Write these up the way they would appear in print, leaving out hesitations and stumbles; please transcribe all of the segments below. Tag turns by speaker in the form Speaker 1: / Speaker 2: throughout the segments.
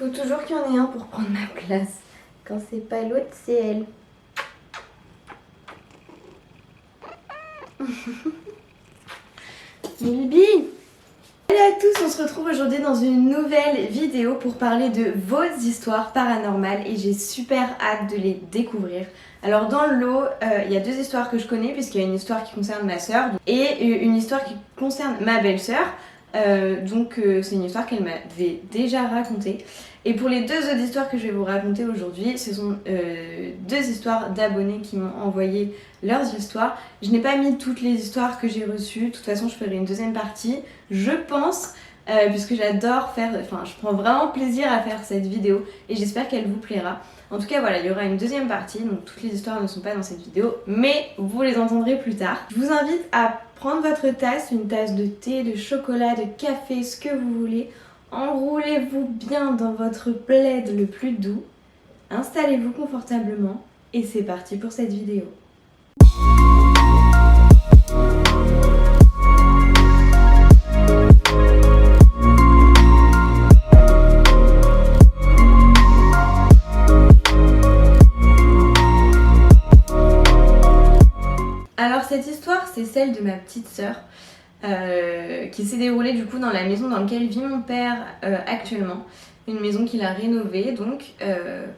Speaker 1: Faut toujours qu'il y en ait un pour prendre ma place. Quand c'est pas l'autre, c'est elle. Bibi! Salut à tous, on se retrouve aujourd'hui dans une nouvelle vidéo pour parler de vos histoires paranormales et j'ai super hâte de les découvrir. Alors dans le lot, il y a deux histoires que je connais puisqu'il y a une histoire qui concerne ma soeur et une histoire qui concerne ma belle-sœur. C'est une histoire qu'elle m'avait déjà racontée. Et pour les deux autres histoires que je vais vous raconter aujourd'hui, ce sont deux histoires d'abonnés qui m'ont envoyé leurs histoires. Je n'ai pas mis toutes les histoires que j'ai reçues, de toute façon je ferai une deuxième partie, je pense, puisque j'adore faire, je prends vraiment plaisir à faire cette vidéo et j'espère qu'elle vous plaira. En tout cas voilà, il y aura une deuxième partie, donc toutes les histoires ne sont pas dans cette vidéo, mais vous les entendrez plus tard. Je vous invite à prendre votre tasse, une tasse de thé, de chocolat, de café, ce que vous voulez. Enroulez-vous bien dans votre plaid le plus doux, installez-vous confortablement et c'est parti pour cette vidéo. Alors cette histoire, c'est celle de ma petite sœur. Qui s'est déroulée du coup dans la maison dans laquelle vit mon père actuellement. Une maison qu'il a rénovée donc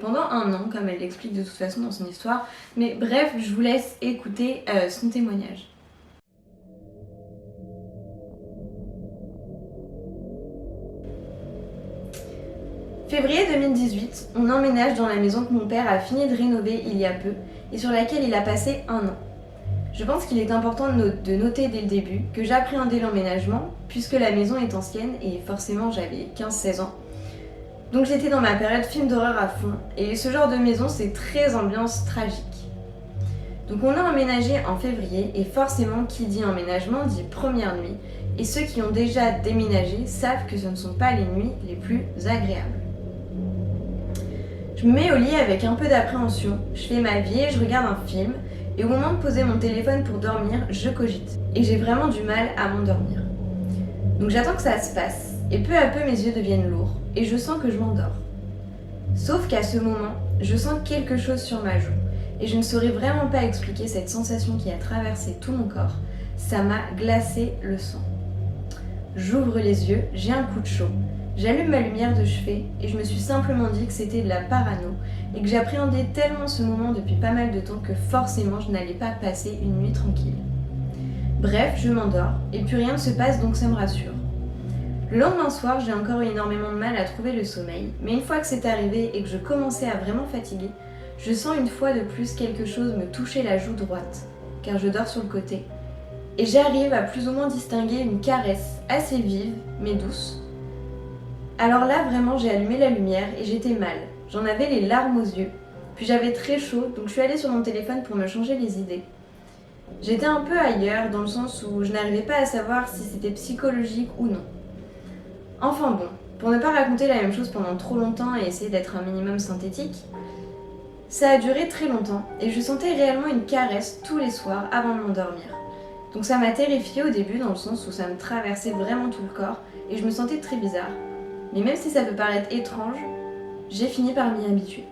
Speaker 1: pendant 1 an, comme elle l'explique de toute façon dans son histoire. Mais bref, je vous laisse écouter son témoignage. Février 2018, on emménage dans la maison que mon père a fini de rénover il y a peu et sur laquelle il a passé 1 an. Je pense qu'il est important de noter dès le début que j'appréhendais l'emménagement puisque la maison est ancienne et forcément j'avais 15-16 ans. Donc j'étais dans ma période film d'horreur à fond et ce genre de maison c'est très ambiance tragique. Donc on a emménagé en février et forcément qui dit emménagement dit première nuit et ceux qui ont déjà déménagé savent que ce ne sont pas les nuits les plus agréables. Je me mets au lit avec un peu d'appréhension, je fais ma vie et je regarde un film. Et au moment de poser mon téléphone pour dormir, je cogite. Et j'ai vraiment du mal à m'endormir. Donc j'attends que ça se passe. Et peu à peu, mes yeux deviennent lourds. Et je sens que je m'endors. Sauf qu'à ce moment, je sens quelque chose sur ma joue. Et je ne saurais vraiment pas expliquer cette sensation qui a traversé tout mon corps. Ça m'a glacé le sang. J'ouvre les yeux, j'ai un coup de chaud. J'allume ma lumière de chevet et je me suis simplement dit que c'était de la parano et que j'appréhendais tellement ce moment depuis pas mal de temps que forcément je n'allais pas passer une nuit tranquille. Bref, je m'endors et plus rien ne se passe donc ça me rassure. Le lendemain soir, j'ai encore eu énormément de mal à trouver le sommeil, mais une fois que c'est arrivé et que je commençais à vraiment fatiguer, je sens une fois de plus quelque chose me toucher la joue droite, car je dors sur le côté, et j'arrive à plus ou moins distinguer une caresse assez vive mais douce. Alors là, vraiment, j'ai allumé la lumière et j'étais mal. J'en avais les larmes aux yeux. Puis j'avais très chaud, donc je suis allée sur mon téléphone pour me changer les idées. J'étais un peu ailleurs, dans le sens où je n'arrivais pas à savoir si c'était psychologique ou non. Enfin bon, pour ne pas raconter la même chose pendant trop longtemps et essayer d'être un minimum synthétique, ça a duré très longtemps et je sentais réellement une caresse tous les soirs avant de m'endormir. Donc ça m'a terrifiée au début dans le sens où ça me traversait vraiment tout le corps et je me sentais très bizarre. Mais même si ça peut paraître étrange, j'ai fini par m'y habituer.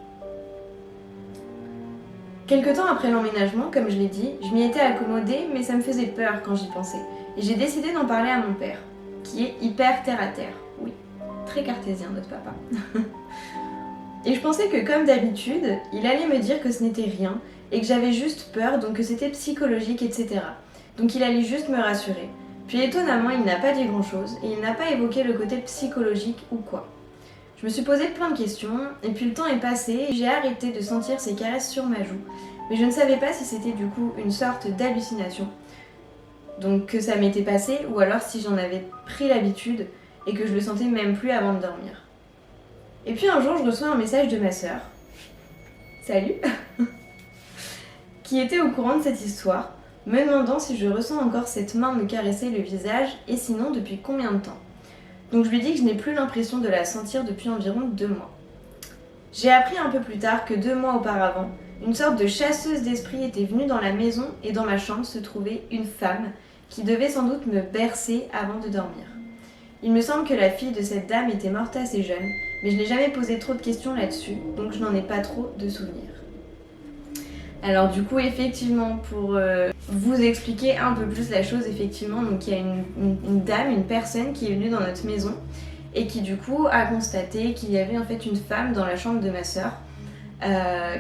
Speaker 1: Quelque temps après l'emménagement, comme je l'ai dit, je m'y étais accommodée, mais ça me faisait peur quand j'y pensais. Et j'ai décidé d'en parler à mon père, qui est hyper terre à terre. Oui, très cartésien notre papa. Et je pensais que comme d'habitude, il allait me dire que ce n'était rien, et que j'avais juste peur, donc que c'était psychologique, etc. Donc il allait juste me rassurer. Puis étonnamment, il n'a pas dit grand-chose et il n'a pas évoqué le côté psychologique ou quoi. Je me suis posé plein de questions et puis le temps est passé et j'ai arrêté de sentir ces caresses sur ma joue. Mais je ne savais pas si c'était du coup une sorte d'hallucination, donc que ça m'était passé ou alors si j'en avais pris l'habitude et que je le sentais même plus avant de dormir. Et puis un jour, je reçois un message de ma sœur, salut, qui était au courant de cette histoire, me demandant si je ressens encore cette main me caresser le visage et sinon depuis combien de temps. Donc je lui dis que je n'ai plus l'impression de la sentir depuis environ 2 mois. J'ai appris un peu plus tard que 2 mois auparavant, une sorte de chasseuse d'esprit était venue dans la maison et dans ma chambre se trouvait une femme qui devait sans doute me bercer avant de dormir. Il me semble que la fille de cette dame était morte assez jeune, mais je n'ai jamais posé trop de questions là-dessus, donc je n'en ai pas trop de souvenirs. Alors du coup, effectivement, pour vous expliquer un peu plus la chose, effectivement, donc il y a une dame, une personne qui est venue dans notre maison et qui du coup a constaté qu'il y avait en fait une femme dans la chambre de ma sœur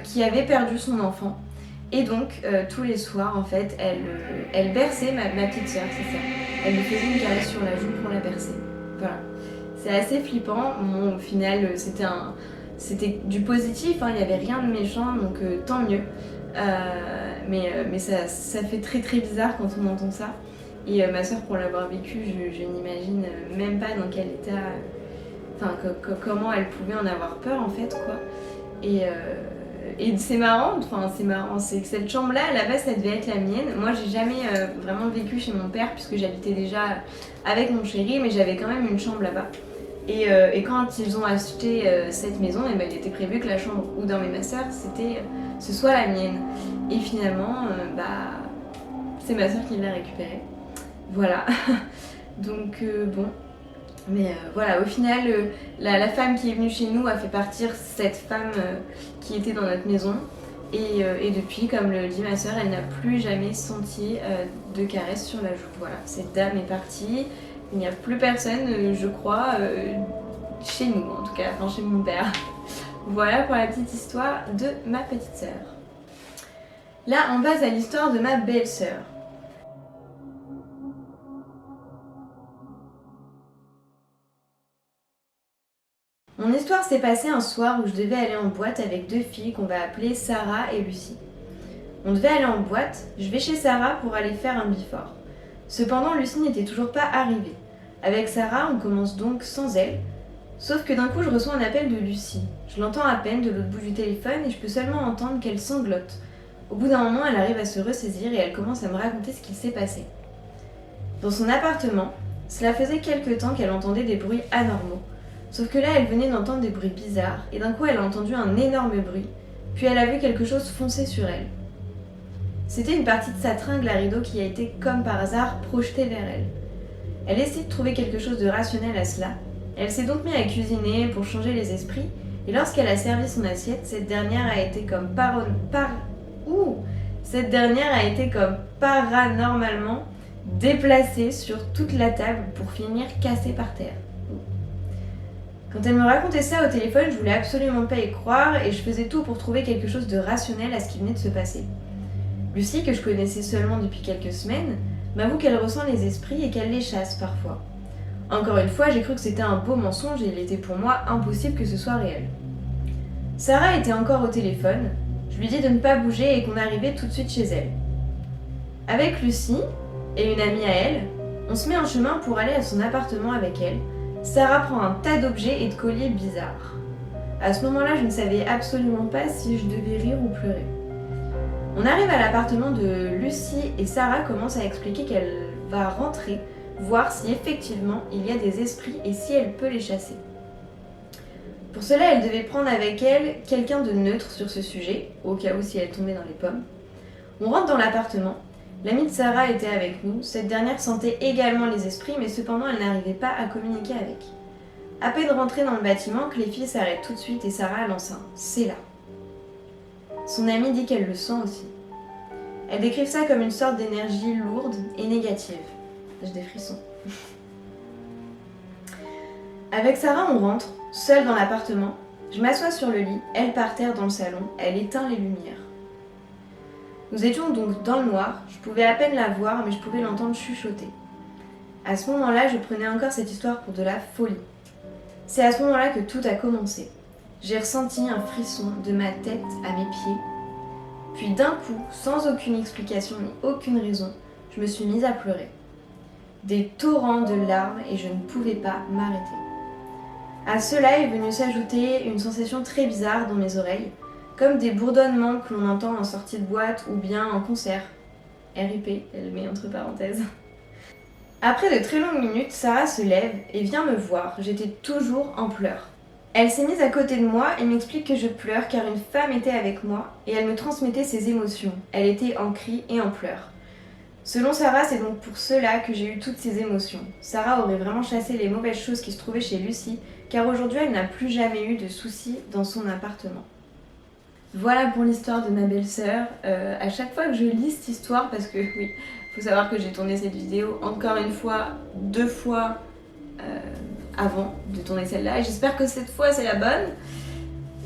Speaker 1: qui avait perdu son enfant. Et donc tous les soirs, en fait, elle berçait ma petite sœur, c'est ça. Elle lui faisait une caresse sur la joue pour la bercer. Voilà. C'est assez flippant. Bon, au final, c'était du positif, hein, il n'y avait rien de méchant, donc tant mieux. Mais ça fait très très bizarre quand on entend ça. Et ma soeur, pour l'avoir vécu, je n'imagine même pas dans quel état, comment elle pouvait en avoir peur en fait, quoi. Et c'est marrant, c'est que cette chambre-là, à la base, ça devait être la mienne. Moi, j'ai jamais vraiment vécu chez mon père puisque j'habitais déjà avec mon chéri, mais j'avais quand même une chambre là-bas. Et quand ils ont acheté cette maison, et ben, il était prévu que la chambre où dormait ma soeur, ce soit la mienne. Et finalement, c'est ma soeur qui l'a récupérée. Voilà. Donc bon. Mais voilà, au final, la femme qui est venue chez nous a fait partir cette femme qui était dans notre maison. Et depuis, comme le dit ma soeur, elle n'a plus jamais senti de caresse sur la joue. Voilà, cette dame est partie. Il n'y a plus personne, je crois, chez nous en tout cas, enfin chez mon père. Voilà pour la petite histoire de ma petite sœur. Là, on passe à l'histoire de ma belle-sœur. Mon histoire s'est passée un soir où je devais aller en boîte avec deux filles qu'on va appeler Sarah et Lucie. On devait aller en boîte, je vais chez Sarah pour aller faire un before. Cependant, Lucie n'était toujours pas arrivée. Avec Sarah, on commence donc sans elle, sauf que d'un coup, je reçois un appel de Lucie. Je l'entends à peine de l'autre bout du téléphone et je peux seulement entendre qu'elle sanglote. Au bout d'un moment, elle arrive à se ressaisir et elle commence à me raconter ce qu'il s'est passé. Dans son appartement, cela faisait quelque temps qu'elle entendait des bruits anormaux. Sauf que là, elle venait d'entendre des bruits bizarres et d'un coup, elle a entendu un énorme bruit, puis elle a vu quelque chose foncer sur elle. C'était une partie de sa tringle à rideau qui a été, comme par hasard, projetée vers elle. Elle essaie de trouver quelque chose de rationnel à cela. Elle s'est donc mise à cuisiner pour changer les esprits, et lorsqu'elle a servi son assiette, cette dernière a été comme paranormalement déplacée sur toute la table pour finir cassée par terre. Quand elle me racontait ça au téléphone, je voulais absolument pas y croire et je faisais tout pour trouver quelque chose de rationnel à ce qui venait de se passer. Lucie, que je connaissais seulement depuis quelques semaines, m'avoue qu'elle ressent les esprits et qu'elle les chasse parfois. Encore une fois, j'ai cru que c'était un beau mensonge et il était pour moi impossible que ce soit réel. Sarah était encore au téléphone, je lui dis de ne pas bouger et qu'on arrivait tout de suite chez elle. Avec Lucie et une amie à elle, on se met en chemin pour aller à son appartement avec elle. Sarah prend un tas d'objets et de colliers bizarres. À ce moment-là, je ne savais absolument pas si je devais rire ou pleurer. On arrive à l'appartement de Lucie et Sarah commence à expliquer qu'elle va rentrer, voir si effectivement il y a des esprits et si elle peut les chasser. Pour cela, elle devait prendre avec elle quelqu'un de neutre sur ce sujet, au cas où si elle tombait dans les pommes. On rentre dans l'appartement. L'amie de Sarah était avec nous. Cette dernière sentait également les esprits, mais cependant elle n'arrivait pas à communiquer avec. À peine rentrée dans le bâtiment que les filles s'arrêtent tout de suite et Sarah lance un « c'est là ». Son amie dit qu'elle le sent aussi. Elles décrivent ça comme une sorte d'énergie lourde et négative. J'ai des frissons. Avec Sarah, on rentre, seule dans l'appartement. Je m'assois sur le lit, elle par terre dans le salon, elle éteint les lumières. Nous étions donc dans le noir, je pouvais à peine la voir, mais je pouvais l'entendre chuchoter. À ce moment-là, je prenais encore cette histoire pour de la folie. C'est à ce moment-là que tout a commencé. J'ai ressenti un frisson de ma tête à mes pieds. Puis d'un coup, sans aucune explication ni aucune raison, je me suis mise à pleurer. Des torrents de larmes et je ne pouvais pas m'arrêter. À cela est venue s'ajouter une sensation très bizarre dans mes oreilles, comme des bourdonnements que l'on entend en sortie de boîte ou bien en concert. RIP, elle met entre parenthèses. Après de très longues minutes, Sarah se lève et vient me voir. J'étais toujours en pleurs. Elle s'est mise à côté de moi et m'explique que je pleure car une femme était avec moi et elle me transmettait ses émotions. Elle était en cris et en pleurs. Selon Sarah, c'est donc pour cela que j'ai eu toutes ces émotions. Sarah aurait vraiment chassé les mauvaises choses qui se trouvaient chez Lucie, car aujourd'hui elle n'a plus jamais eu de soucis dans son appartement. Voilà pour l'histoire de ma belle-sœur. À chaque fois que je lis cette histoire, parce que oui, faut savoir que j'ai tourné cette vidéo encore une fois, 2 fois avant de tourner celle-là, et j'espère que cette fois c'est la bonne.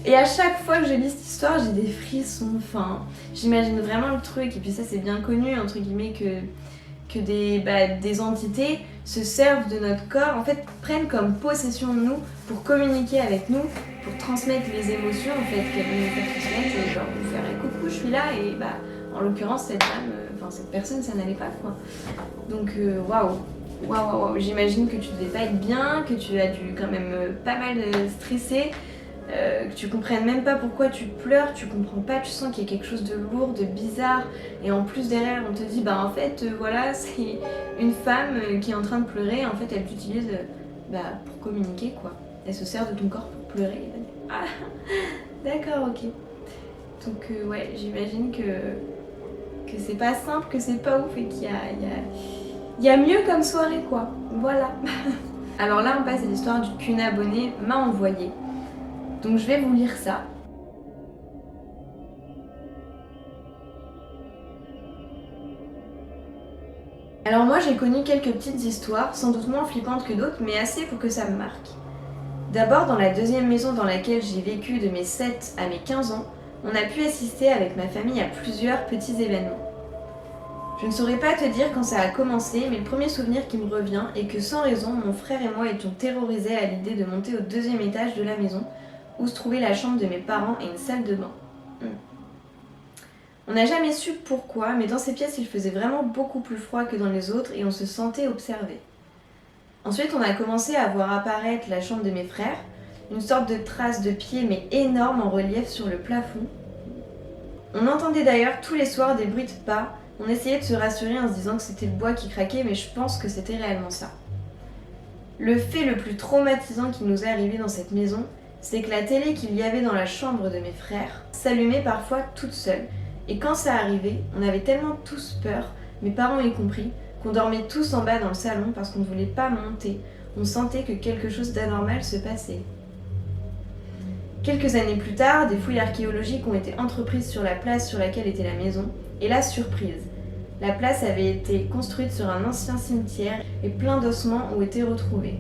Speaker 1: Et à chaque fois que je lis cette histoire, j'ai des frissons, enfin, j'imagine vraiment le truc, et puis ça c'est bien connu, entre guillemets, que des entités se servent de notre corps, en fait, prennent comme possession de nous pour communiquer avec nous, pour transmettre les émotions, en fait, qu'elles veulent nous faire transmettre, et genre vous faire « coucou, je suis là », et bah, en l'occurrence, cette femme, cette personne, ça n'allait pas, quoi. Donc, waouh, j'imagine que tu devais pas être bien, que tu as dû quand même pas mal stresser, que tu comprennes même pas pourquoi tu pleures, tu comprends pas, tu sens qu'il y a quelque chose de lourd, de bizarre, et en plus derrière on te dit en fait voilà, c'est une femme qui est en train de pleurer, en fait elle t'utilise pour communiquer quoi, elle se sert de ton corps pour pleurer. Ah d'accord, ok. Donc ouais, j'imagine que c'est pas simple, que c'est pas ouf et qu'il y a mieux comme soirée quoi, voilà. Alors là on passe à l'histoire qu'une abonnée m'a envoyée. Donc je vais vous lire ça. Alors moi j'ai connu quelques petites histoires, sans doute moins flippantes que d'autres, mais assez pour que ça me marque. D'abord dans la deuxième maison dans laquelle j'ai vécu de mes 7 à mes 15 ans, on a pu assister avec ma famille à plusieurs petits événements. Je ne saurais pas te dire quand ça a commencé, mais le premier souvenir qui me revient est que sans raison, mon frère et moi étions terrorisés à l'idée de monter au 2e étage de la maison, où se trouvait la chambre de mes parents et une salle de bain. On n'a jamais su pourquoi, mais dans ces pièces il faisait vraiment beaucoup plus froid que dans les autres et on se sentait observé. Ensuite on a commencé à voir apparaître la chambre de mes frères, une sorte de trace de pied mais énorme en relief sur le plafond. On entendait d'ailleurs tous les soirs des bruits de pas, on essayait de se rassurer en se disant que c'était le bois qui craquait, mais je pense que c'était réellement ça. Le fait le plus traumatisant qui nous est arrivé dans cette maison, c'est que la télé qu'il y avait dans la chambre de mes frères s'allumait parfois toute seule. Et quand ça arrivait, on avait tellement tous peur, mes parents y compris, qu'on dormait tous en bas dans le salon parce qu'on ne voulait pas monter. On sentait que quelque chose d'anormal se passait. Quelques années plus tard, des fouilles archéologiques ont été entreprises sur la place sur laquelle était la maison, et la surprise. La place avait été construite sur un ancien cimetière et plein d'ossements ont été retrouvés.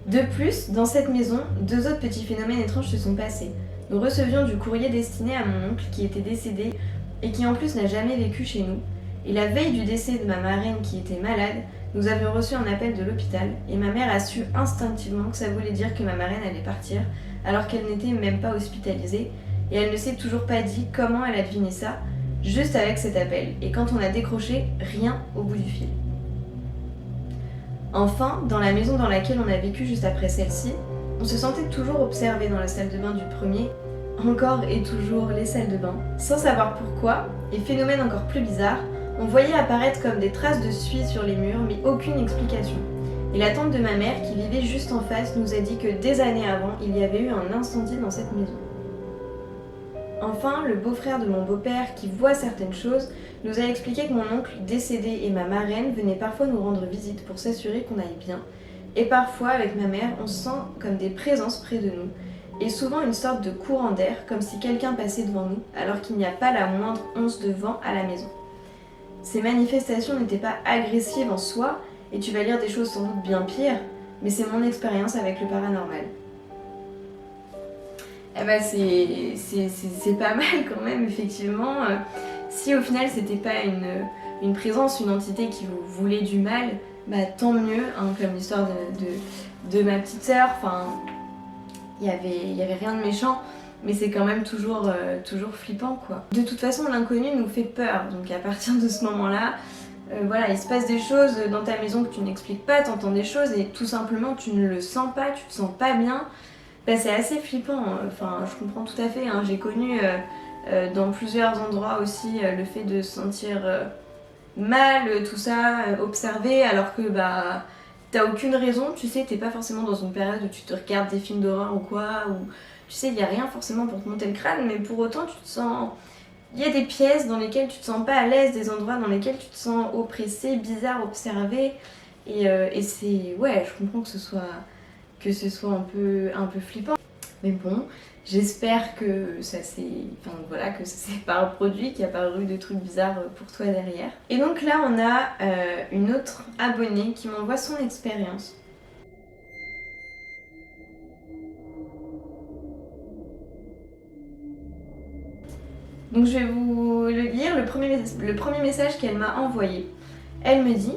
Speaker 1: De plus, dans cette maison, 2 autres petits phénomènes étranges se sont passés. Nous recevions du courrier destiné à mon oncle qui était décédé et qui en plus n'a jamais vécu chez nous. Et la veille du décès de ma marraine qui était malade, nous avions reçu un appel de l'hôpital et ma mère a su instinctivement que ça voulait dire que ma marraine allait partir alors qu'elle n'était même pas hospitalisée et elle ne s'est toujours pas dit comment elle a deviné ça, juste avec cet appel. Et quand on a décroché, rien au bout du fil. Enfin, dans la maison dans laquelle on a vécu juste après celle-ci, on se sentait toujours observé dans la salle de bain du premier, encore et toujours les salles de bain. Sans savoir pourquoi, et phénomène encore plus bizarre, on voyait apparaître comme des traces de suie sur les murs, mais aucune explication. Et la tante de ma mère, qui vivait juste en face, nous a dit que des années avant, il y avait eu un incendie dans cette maison. Enfin, le beau-frère de mon beau-père, qui voit certaines choses, nous a expliqué que mon oncle décédé et ma marraine venaient parfois nous rendre visite pour s'assurer qu'on aille bien. Et parfois, avec ma mère, on sent comme des présences près de nous, et souvent une sorte de courant d'air, comme si quelqu'un passait devant nous, alors qu'il n'y a pas la moindre once de vent à la maison. Ces manifestations n'étaient pas agressives en soi, et tu vas lire des choses sans doute bien pires, mais c'est mon expérience avec le paranormal. Eh ben c'est pas mal quand même, effectivement. Si au final c'était pas une présence, une entité qui vous voulait du mal, tant mieux, hein, comme l'histoire de ma petite sœur, enfin, il y avait rien de méchant, mais c'est quand même toujours flippant quoi. De toute façon l'inconnu nous fait peur, donc à partir de ce moment-là, il se passe des choses dans ta maison que tu n'expliques pas, t'entends des choses et tout simplement tu ne le sens pas, tu te sens pas bien, c'est assez flippant, enfin je comprends tout à fait, hein. J'ai connu dans plusieurs endroits aussi le fait de se sentir mal, tout ça, observé, alors que t'as aucune raison, tu sais, t'es pas forcément dans une période où tu te regardes des films d'horreur ou quoi, ou tu sais, il y a rien forcément pour te monter le crâne, mais pour autant tu te sens Il y a des pièces dans lesquelles tu te sens pas à l'aise, des endroits dans lesquels tu te sens oppressé, bizarre, observé. Et c'est... Ouais, je comprends que ce soit un peu flippant. Mais bon, j'espère que ça s'est... Enfin voilà, que ça s'est pas reproduit, qu'il n'y a pas eu de trucs bizarres pour toi derrière. Et donc là, on a une autre abonnée qui m'envoie son expérience. Donc je vais vous lire le premier message qu'elle m'a envoyé. Elle me dit: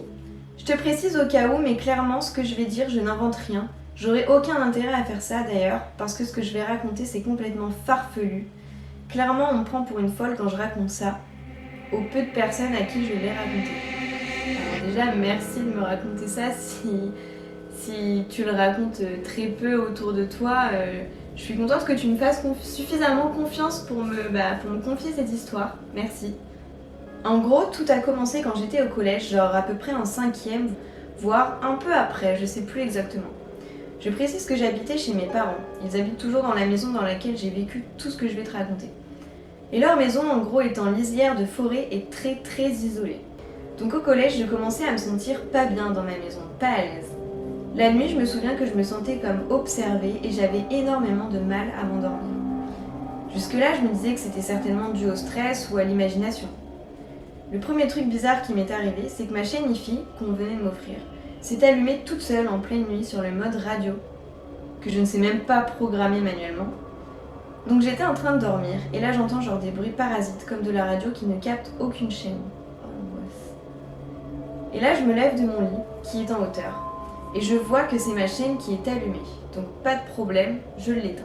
Speaker 1: je te précise au cas où, mais clairement ce que je vais dire, je n'invente rien. J'aurais aucun intérêt à faire ça d'ailleurs, parce que ce que je vais raconter c'est complètement farfelu. Clairement on me prend pour une folle quand je raconte ça, aux peu de personnes à qui je l'ai raconté. Alors déjà merci de me raconter ça si tu le racontes très peu autour de toi. Je suis contente que tu me fasses suffisamment confiance pour me confier cette histoire. Merci. En gros, tout a commencé quand j'étais au collège, genre à peu près en 5e, voire un peu après, je sais plus exactement. Je précise que j'habitais chez mes parents. Ils habitent toujours dans la maison dans laquelle j'ai vécu tout ce que je vais te raconter. Et leur maison, en gros, est en lisière de forêt et très très isolée. Donc au collège, je commençais à me sentir pas bien dans ma maison, pas à l'aise. La nuit, je me souviens que je me sentais comme observée et j'avais énormément de mal à m'endormir. Jusque-là, je me disais que c'était certainement dû au stress ou à l'imagination. Le premier truc bizarre qui m'est arrivé, c'est que ma chaîne Hi-Fi, qu'on venait de m'offrir, s'est allumée toute seule en pleine nuit sur le mode radio, que je ne sais même pas programmer manuellement. Donc j'étais en train de dormir, et là j'entends genre des bruits parasites, comme de la radio qui ne capte aucune chaîne. Oh l'angoisse. Et là je me lève de mon lit, qui est en hauteur, et je vois que c'est ma chaîne qui est allumée. Donc pas de problème, je l'éteins.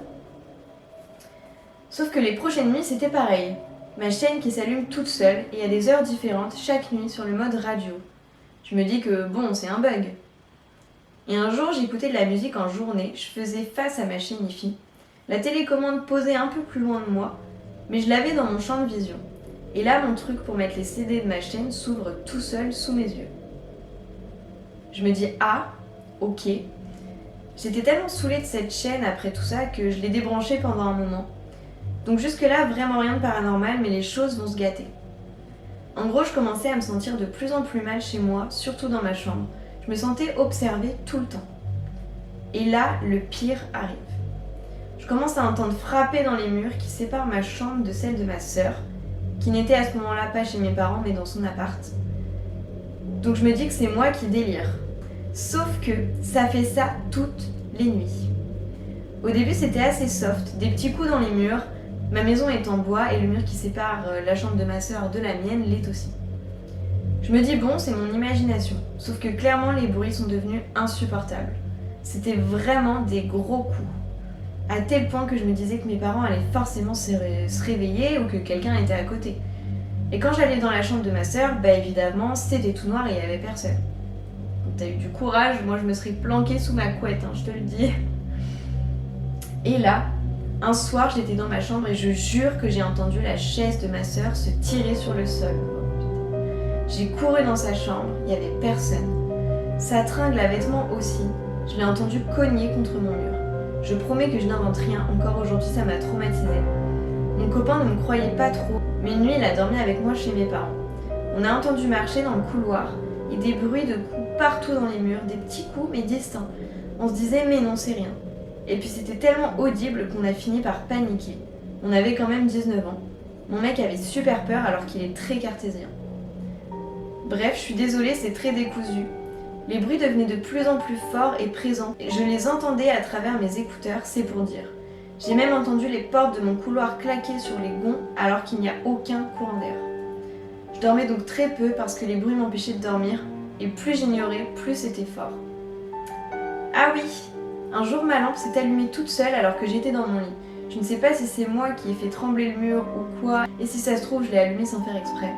Speaker 1: Sauf que les prochaines nuits c'était pareil. Ma chaîne qui s'allume toute seule et à des heures différentes chaque nuit sur le mode radio. Je me dis que bon, c'est un bug. Et un jour, j'écoutais de la musique en journée, je faisais face à ma chaîne Hi-Fi. La télécommande posée un peu plus loin de moi, mais je l'avais dans mon champ de vision. Et là, mon truc pour mettre les CD de ma chaîne s'ouvre tout seul sous mes yeux. Je me dis ah, ok. J'étais tellement saoulée de cette chaîne après tout ça que je l'ai débranchée pendant un moment. Donc jusque-là, vraiment rien de paranormal, mais les choses vont se gâter. En gros, je commençais à me sentir de plus en plus mal chez moi, surtout dans ma chambre. Je me sentais observée tout le temps. Et là, le pire arrive. Je commence à entendre frapper dans les murs qui séparent ma chambre de celle de ma sœur, qui n'était à ce moment-là pas chez mes parents, mais dans son appart. Donc je me dis que c'est moi qui délire. Sauf que ça fait ça toutes les nuits. Au début, c'était assez soft, des petits coups dans les murs. Ma maison est en bois et le mur qui sépare la chambre de ma sœur de la mienne l'est aussi. Je me dis bon, c'est mon imagination. Sauf que clairement, les bruits sont devenus insupportables. C'était vraiment des gros coups. À tel point que je me disais que mes parents allaient forcément se réveiller ou que quelqu'un était à côté. Et quand j'allais dans la chambre de ma sœur, évidemment, c'était tout noir et il n'y avait personne. Donc t'as eu du courage, moi je me serais planquée sous ma couette, je te le dis. Et là, un soir, j'étais dans ma chambre et je jure que j'ai entendu la chaise de ma sœur se tirer sur le sol. J'ai couru dans sa chambre, il n'y avait personne. Sa tringle à vêtements aussi, je l'ai entendu cogner contre mon mur. Je promets que je n'invente rien, encore aujourd'hui ça m'a traumatisée. Mon copain ne me croyait pas trop, mais une nuit il a dormi avec moi chez mes parents. On a entendu marcher dans le couloir et des bruits de coups partout dans les murs, des petits coups mais distincts. On se disait mais non, c'est rien. Et puis c'était tellement audible qu'on a fini par paniquer. On avait quand même 19 ans. Mon mec avait super peur alors qu'il est très cartésien. Bref, je suis désolée, c'est très décousu. Les bruits devenaient de plus en plus forts et présents. Et je les entendais à travers mes écouteurs, c'est pour dire. J'ai même entendu les portes de mon couloir claquer sur les gonds alors qu'il n'y a aucun courant d'air. Je dormais donc très peu parce que les bruits m'empêchaient de dormir et plus j'ignorais, plus c'était fort. Ah oui! Un jour, ma lampe s'est allumée toute seule alors que j'étais dans mon lit. Je ne sais pas si c'est moi qui ai fait trembler le mur ou quoi, et si ça se trouve, je l'ai allumée sans faire exprès.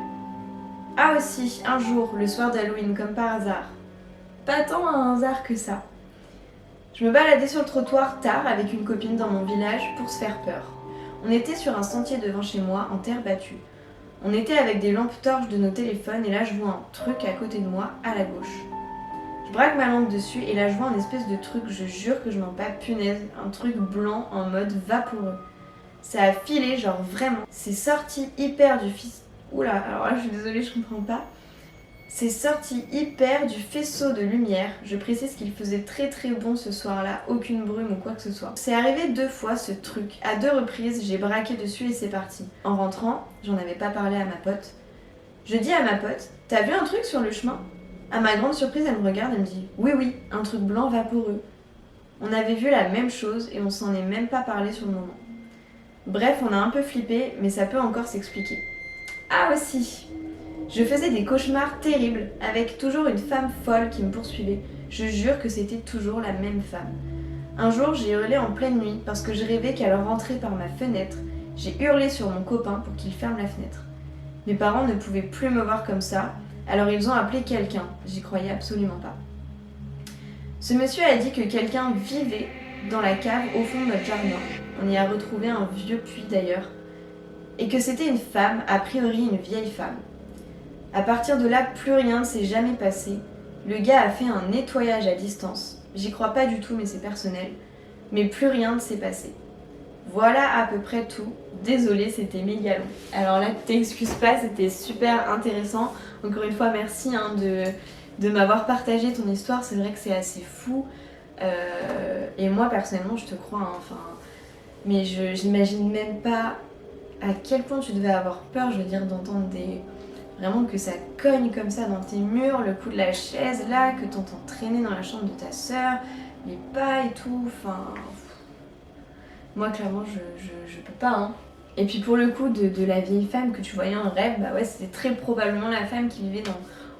Speaker 1: Ah aussi, un jour, le soir d'Halloween, comme par hasard. Pas tant un hasard que ça. Je me baladais sur le trottoir tard avec une copine dans mon village pour se faire peur. On était sur un sentier devant chez moi, en terre battue. On était avec des lampes torches de nos téléphones, et là je vois un truc à côté de moi, à la gauche. Je braque ma lampe dessus et là je vois un espèce de truc, je jure que je mens pas, punaise, un truc blanc en mode vaporeux. Ça a filé, genre vraiment. C'est sorti hyper du fils. Oula, alors là je suis désolée, je comprends pas. C'est sorti hyper du faisceau de lumière. Je précise qu'il faisait très très bon ce soir-là, aucune brume ou quoi que ce soit. C'est arrivé 2 fois ce truc. À 2 reprises, j'ai braqué dessus et c'est parti. En rentrant, j'en avais pas parlé à ma pote. Je dis à ma pote, t'as vu un truc sur le chemin? À ma grande surprise, elle me regarde et me dit, oui, un truc blanc vaporeux. On avait vu la même chose et on s'en est même pas parlé sur le moment. Bref, on a un peu flippé, mais ça peut encore s'expliquer. Ah aussi, je faisais des cauchemars terribles, avec toujours une femme folle qui me poursuivait. Je jure que c'était toujours la même femme. Un jour, j'ai hurlé en pleine nuit parce que je rêvais qu'elle rentrait par ma fenêtre. J'ai hurlé sur mon copain pour qu'il ferme la fenêtre. Mes parents ne pouvaient plus me voir comme ça, alors ils ont appelé quelqu'un. J'y croyais absolument pas. Ce monsieur a dit que quelqu'un vivait dans la cave au fond de notre jardin. On y a retrouvé un vieux puits d'ailleurs. Et que c'était une femme, a priori une vieille femme. À partir de là, plus rien ne s'est jamais passé. Le gars a fait un nettoyage à distance. J'y crois pas du tout, mais c'est personnel. Mais plus rien ne s'est passé. Voilà à peu près tout. Désolée, c'était méga long. Alors là, t'excuses pas, c'était super intéressant. Encore une fois, merci de m'avoir partagé ton histoire. C'est vrai que c'est assez fou. Et moi, personnellement, je te crois. Hein, enfin, mais j'imagine même pas à quel point tu devais avoir peur, je veux dire, d'entendre vraiment que ça cogne comme ça dans tes murs, le coup de la chaise là, que t'entends traîner dans la chambre de ta sœur, les pas et tout, enfin... Moi, clairement, je peux pas, hein. Et puis pour le coup de la vieille femme que tu voyais en rêve, bah ouais, c'était très probablement la femme qui vivait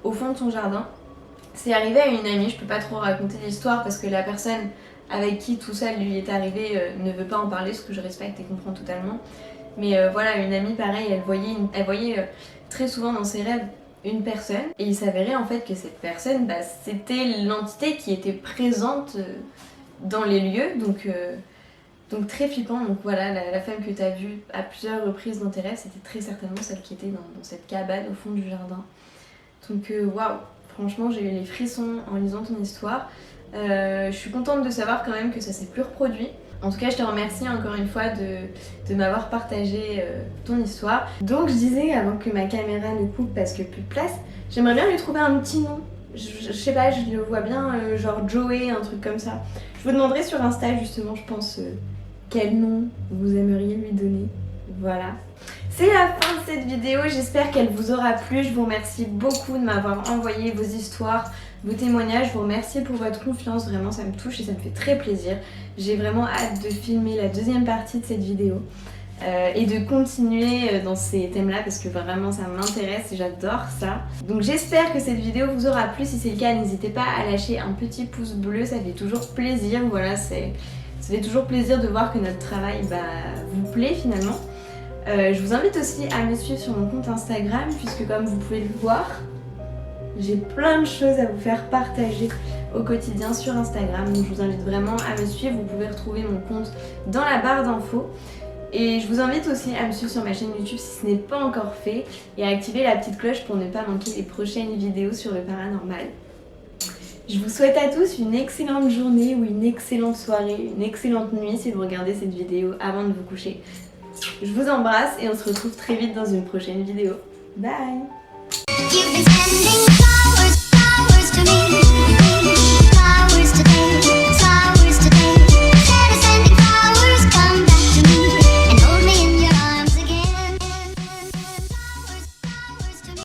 Speaker 1: au fond de ton jardin. C'est arrivé à une amie, je peux pas trop raconter l'histoire parce que la personne avec qui tout ça lui est arrivé ne veut pas en parler, ce que je respecte et comprends totalement. Mais voilà, une amie pareil, elle voyait très souvent dans ses rêves une personne et il s'avérait en fait que cette personne, bah, c'était l'entité qui était présente dans les lieux, donc très flippant. Donc voilà, la femme que tu as vue à plusieurs reprises dans tes rêves, c'était très certainement celle qui était dans cette cabane au fond du jardin. Donc waouh, franchement j'ai eu les frissons en lisant ton histoire. Je suis contente de savoir quand même que ça s'est plus reproduit. En tout cas, je te remercie encore une fois de m'avoir partagé ton histoire. Donc je disais, avant que ma caméra ne coupe parce que plus de place, j'aimerais bien lui trouver un petit nom. Je sais pas, je le vois bien, genre Joey, un truc comme ça. Je vous demanderai sur Insta justement, je pense, quel nom vous aimeriez lui donner. Voilà. C'est la fin de cette vidéo, j'espère qu'elle vous aura plu. Je vous remercie beaucoup de m'avoir envoyé vos histoires, vos témoignages. Je vous remercie pour votre confiance, vraiment ça me touche et ça me fait très plaisir. J'ai vraiment hâte de filmer la deuxième partie de cette vidéo et de continuer dans ces thèmes-là parce que vraiment ça m'intéresse et j'adore ça. Donc j'espère que cette vidéo vous aura plu. Si c'est le cas, n'hésitez pas à lâcher un petit pouce bleu, ça fait toujours plaisir. Voilà, ça fait toujours plaisir de voir que notre travail vous plaît finalement. Je vous invite aussi à me suivre sur mon compte Instagram puisque comme vous pouvez le voir, j'ai plein de choses à vous faire partager au quotidien sur Instagram. Donc je vous invite vraiment à me suivre, vous pouvez retrouver mon compte dans la barre d'infos. Et je vous invite aussi à me suivre sur ma chaîne YouTube si ce n'est pas encore fait et à activer la petite cloche pour ne pas manquer les prochaines vidéos sur le paranormal. Je vous souhaite à tous une excellente journée ou une excellente soirée, une excellente nuit si vous regardez cette vidéo avant de vous coucher. Je vous embrasse et on se retrouve très vite dans une prochaine vidéo. Bye!